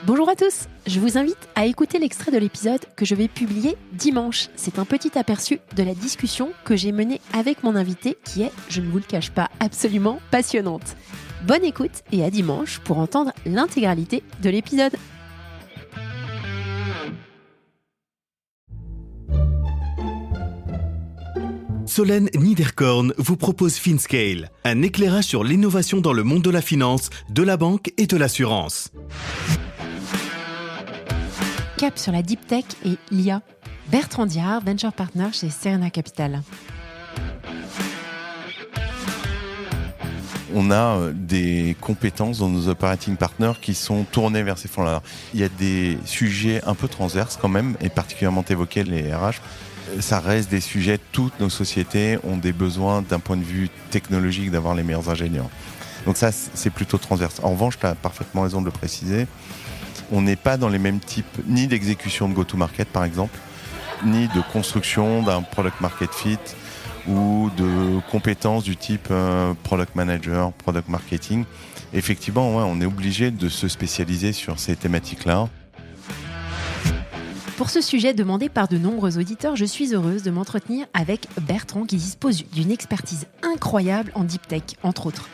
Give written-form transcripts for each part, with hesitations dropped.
Bonjour à tous, je vous invite à écouter l'extrait de l'épisode que je vais publier dimanche. C'est un petit aperçu de la discussion que j'ai menée avec mon invité qui est, je ne vous le cache pas, absolument passionnante. Bonne écoute et à dimanche pour entendre l'intégralité de l'épisode. Solène Niederkorn vous propose FinScale, un éclairage sur l'innovation dans le monde de la finance, de la banque et de l'assurance. Cap sur la Deep Tech et l'IA. Bertrand Diard, Venture Partner chez Serena Capital. On a des compétences dans nos operating partners qui sont tournées vers ces fonds-là. Il y a des sujets un peu transverses quand même, et particulièrement évoqués les RH. Ça reste des sujets, toutes nos sociétés ont des besoins d'un point de vue technologique d'avoir les meilleurs ingénieurs. Donc ça, c'est plutôt transverse. En revanche, tu as parfaitement raison de le préciser, on n'est pas dans les mêmes types ni d'exécution de go-to-market par exemple, ni de construction d'un product market fit ou de compétences du type product manager, product marketing. Effectivement, on est obligé de se spécialiser sur ces thématiques-là. Pour ce sujet demandé par de nombreux auditeurs, je suis heureuse de m'entretenir avec Bertrand qui dispose d'une expertise incroyable en deep tech, entre autres.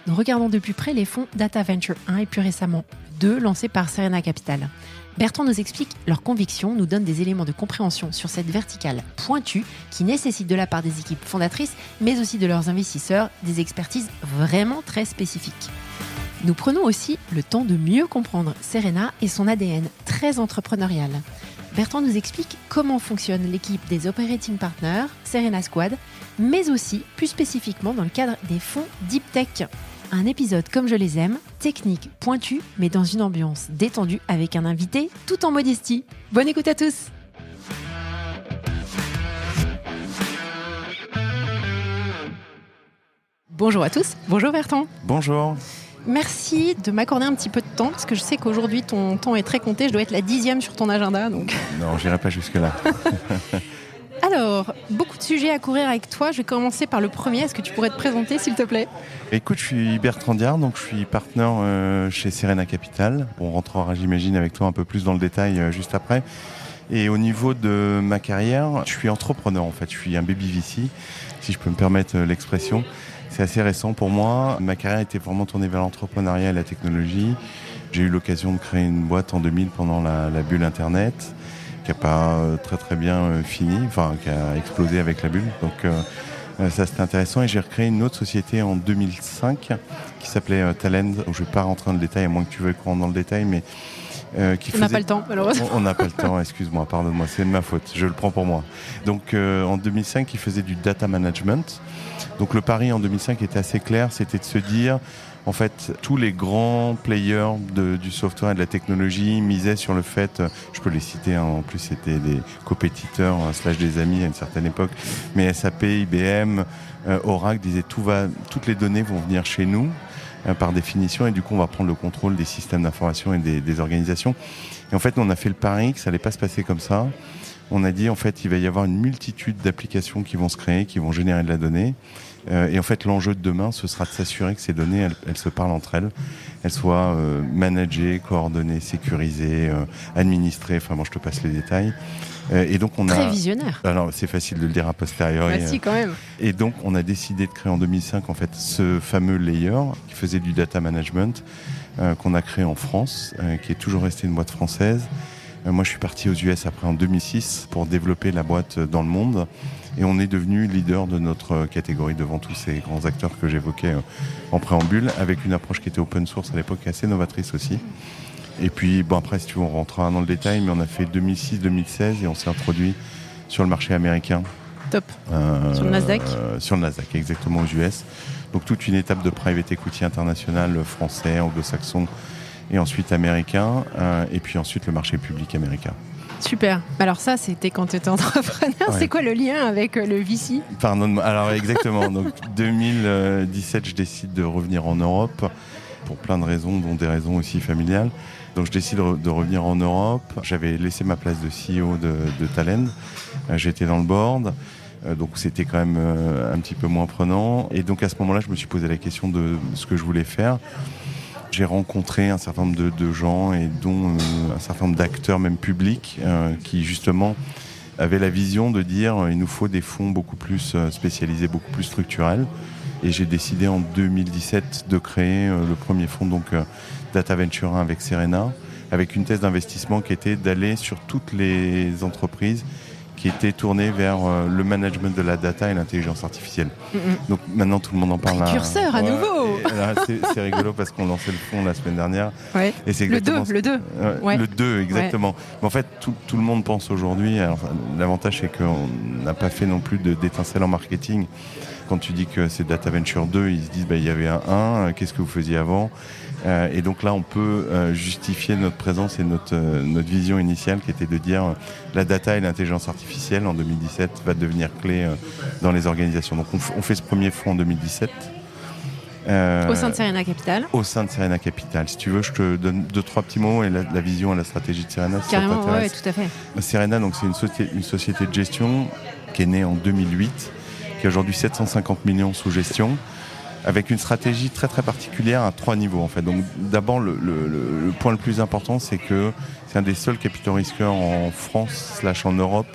Nous regardons de plus près les fonds Data Venture 1 et plus récemment 2 lancés par Serena Capital. Bertrand nous explique leurs convictions, nous donne des éléments de compréhension sur cette verticale pointue qui nécessite de la part des équipes fondatrices, mais aussi de leurs investisseurs, des expertises vraiment très spécifiques. Nous prenons aussi le temps de mieux comprendre Serena et son ADN très entrepreneurial. Bertrand nous explique comment fonctionne l'équipe des Operating Partners, Serena Squad, mais aussi plus spécifiquement dans le cadre des fonds Deep Tech. Un épisode comme je les aime, technique, pointu, mais dans une ambiance détendue avec un invité tout en modestie. Bonne écoute à tous. Bonjour à tous, bonjour Bertrand. Bonjour. Merci de m'accorder un petit peu de temps, parce que je sais qu'aujourd'hui ton temps est très compté, je dois être la 10e sur ton agenda. Donc. Non, j'irai pas jusque-là. Alors, beaucoup de sujets à courir avec toi. Je vais commencer par le premier. Est-ce que tu pourrais te présenter, s'il te plaît ? Écoute, je suis Bertrand Diard, donc je suis partenaire chez Serena Capital. On rentrera, j'imagine, avec toi un peu plus dans le détail juste après. Et au niveau de ma carrière, je suis entrepreneur en fait. Je suis un baby VC, si je peux me permettre l'expression. C'est assez récent pour moi. Ma carrière était vraiment tournée vers l'entrepreneuriat et la technologie. J'ai eu l'occasion de créer une boîte en 2000 pendant la bulle Internet, qui n'a pas très bien fini, enfin qui a explosé avec la bulle. Donc ça c'était intéressant. Et j'ai recréé une autre société en 2005 qui s'appelait Talend. Je ne vais pas rentrer dans le détail, à moins que tu veuilles qu'on rentre dans le détail, mais on n'a pas le temps, malheureusement. On n'a pas le temps, excuse-moi, pardonne-moi, c'est de ma faute, je le prends pour moi. Donc en 2005, il faisait du data management. Donc le pari en 2005 était assez clair, c'était de se dire, en fait, tous les grands players du software et de la technologie misaient sur le fait, je peux les citer, en plus c'était des compétiteurs / des amis à une certaine époque, mais SAP, IBM, Oracle disaient toutes les données vont venir chez nous par définition, et du coup on va prendre le contrôle des systèmes d'information et des organisations. Et en fait, nous, on a fait le pari que ça allait pas se passer comme ça. On a dit, en fait, il va y avoir une multitude d'applications qui vont se créer, qui vont générer de la donnée. Et en fait, l'enjeu de demain, ce sera de s'assurer que ces données, elles se parlent entre elles. Elles soient managées, coordonnées, sécurisées, administrées. Enfin, bon, je te passe les détails. Et donc, Très visionnaire. Alors, c'est facile de le dire a posteriori. Bah si, quand même. Et donc, on a décidé de créer en 2005, en fait, ce fameux layer qui faisait du data management, qu'on a créé en France, qui est toujours resté une boîte française. Moi, je suis parti aux US après en 2006 pour développer la boîte dans le monde. Et on est devenu leader de notre catégorie devant tous ces grands acteurs que j'évoquais en préambule, avec une approche qui était open source à l'époque, assez novatrice aussi. Et puis, bon, après, si tu veux, on rentrera dans le détail, mais on a fait 2006-2016 et on s'est introduit sur le marché américain. Top. Sur le Nasdaq. Sur le Nasdaq, exactement, aux US. Donc, toute une étape de private equity international, français, anglo-saxon, et ensuite américain, et puis ensuite le marché public américain. Super. Alors ça, c'était quand tu étais entrepreneur. Ouais. C'est quoi le lien avec le VC ? Pardon. Alors exactement. Donc 2017, je décide de revenir en Europe pour plein de raisons, dont des raisons aussi familiales. Donc je décide de revenir en Europe. J'avais laissé ma place de CEO de Talend. J'étais dans le board. Donc c'était quand même un petit peu moins prenant. Et donc à ce moment-là, je me suis posé la question de ce que je voulais faire. J'ai rencontré un certain nombre de gens et dont un certain nombre d'acteurs même publics qui justement avaient la vision de dire il nous faut des fonds beaucoup plus spécialisés, beaucoup plus structurels. Et j'ai décidé en 2017 de créer le premier fonds, donc Data Venture 1 avec Serena, avec une thèse d'investissement qui était d'aller sur toutes les entreprises qui étaient tournées vers le management de la data et l'intelligence artificielle. Donc maintenant tout le monde en parle. Précurseur à nouveau. Là, c'est rigolo parce qu'on lançait le fonds la semaine dernière. Ouais. Et c'est le 2. Ouais. Le 2, exactement. Ouais. Mais en fait, tout le monde pense aujourd'hui. Alors, l'avantage, c'est qu'on n'a pas fait non plus d'étincelle en marketing. Quand tu dis que c'est Data Venture 2, ils se disent il y avait un 1, qu'est-ce que vous faisiez avant ? Et donc là, on peut justifier notre présence et notre vision initiale qui était de dire la data et l'intelligence artificielle en 2017 va devenir clé dans les organisations. Donc on fait ce premier fonds en 2017. Au sein de Serena Capital. Au sein de Serena Capital. Si tu veux, je te donne 2-3 petits mots et la vision et la stratégie de Serena. Si carrément, oui, tout à fait. Serena, donc, c'est une société de gestion qui est née en 2008, qui a aujourd'hui 750 millions sous gestion, avec une stratégie très très particulière à 3 niveaux en fait. Donc d'abord le point le plus important, c'est que c'est un des seuls capital risqueurs en France / en Europe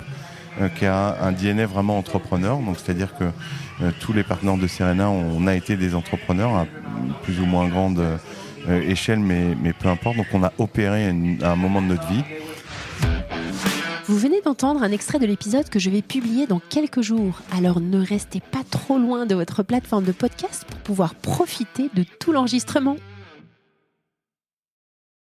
qui a un DNA vraiment entrepreneur. Donc c'est-à-dire que tous les partenaires de Serena, on a été des entrepreneurs à plus ou moins grande échelle, mais peu importe. Donc on a opéré à un moment de notre vie. Vous venez d'entendre un extrait de l'épisode que je vais publier dans quelques jours. Alors ne restez pas trop loin de votre plateforme de podcast pour pouvoir profiter de tout l'enregistrement.